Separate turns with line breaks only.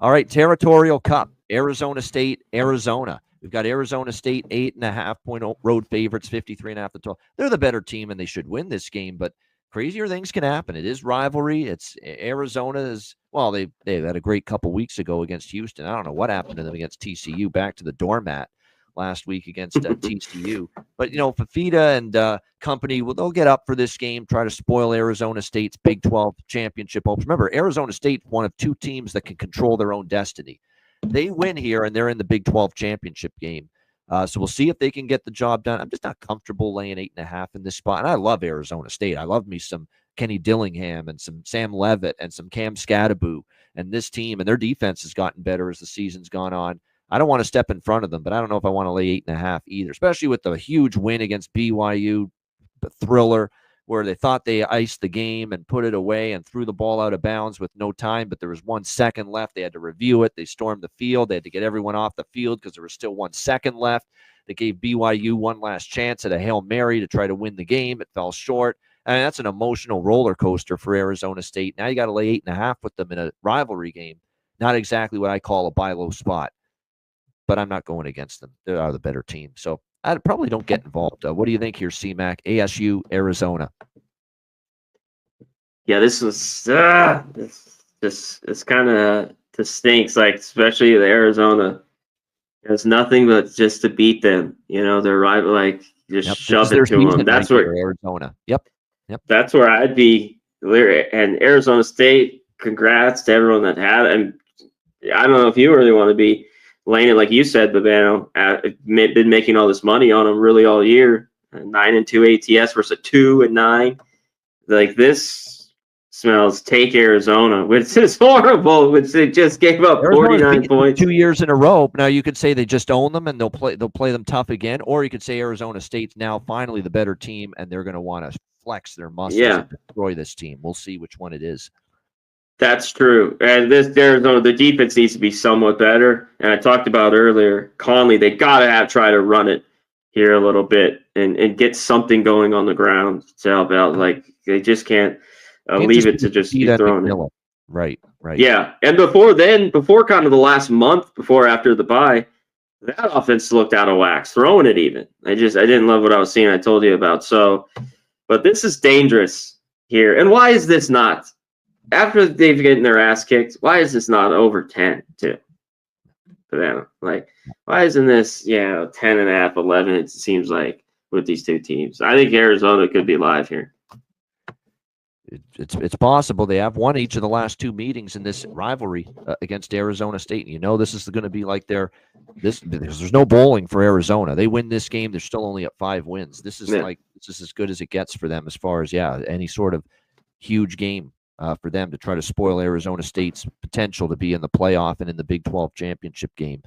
All right, Territorial Cup, Arizona State, Arizona. We've got Arizona State 8.5-point road favorites, 53.5 to 12. They're the better team, and they should win this game, but crazier things can happen. It is rivalry. It's Arizona is, well, they had a great couple weeks ago against Houston. I don't know what happened to them against TCU, back to the doormat last week against TCU. But, Fafita and company, well, they'll get up for this game, try to spoil Arizona State's Big 12 championship hopes. Remember, Arizona State's one of two teams that can control their own destiny. They win here, and they're in the Big 12 championship game. So we'll see if they can get the job done. I'm just not comfortable laying 8.5 in this spot. And I love Arizona State. I love me some Kenny Dillingham and some Sam Levitt and some Cam Scadaboo. And this team and their defense has gotten better as the season's gone on. I don't want to step in front of them, but I don't know if I want to lay 8.5 either, especially with the huge win against BYU, the thriller, where they thought they iced the game and put it away and threw the ball out of bounds with no time, but there was 1 second left. They had to review it. They stormed the field. They had to get everyone off the field because there was still 1 second left. They gave BYU one last chance at a Hail Mary to try to win the game. It fell short. And that's an emotional roller coaster for Arizona State. Now you got to lay 8.5 with them in a rivalry game. Not exactly what I call a buy low spot, but I'm not going against them. They are the better team. So I probably don't get involved. What do you think here, CMAC? ASU, Arizona.
Yeah, this was it's kind of stinks. Like, especially the Arizona, there's nothing but just to beat them. They're right, like just shove it to them. That's
where Arizona. Yep.
That's where I'd be. And Arizona State, congrats to everyone that had. And I don't know if you really want to be laying it like you said, Babano. Been making all this money on them really all year. 9-2 ATS versus a 2-9. Like, this smells take Arizona, which is horrible. Which they just gave up Arizona's 49 points
2 years in a row. Now you could say they just own them and they'll play them tough again, or you could say Arizona State's now finally the better team and they're going to want to flex their muscles and destroy this team. We'll see which one it is.
That's true. And this Arizona, the defense needs to be somewhat better. And I talked about earlier, Conley, they got to try to run it here a little bit and get something going on the ground to help out. Like, they just can't leave it to just be thrown in.
Right.
Yeah. And before kind of the last month, after the bye, that offense looked out of wax, throwing it even. I didn't love what I was seeing. I told you about. So, but this is dangerous here. And why is this not, after they've gotten their ass kicked, why is this not over 10 too? Like, why isn't this, 10.5, 11, it seems like, with these two teams? I think Arizona could be live here.
It's possible. They have won each of the last 2 meetings in this rivalry against Arizona State. This is going to be like because there's no bowling for Arizona. They win this game, they're still only at 5 wins. This is as good as it gets for them as far as any sort of huge game for them to try to spoil Arizona State's potential to be in the playoff and in the Big 12 championship game.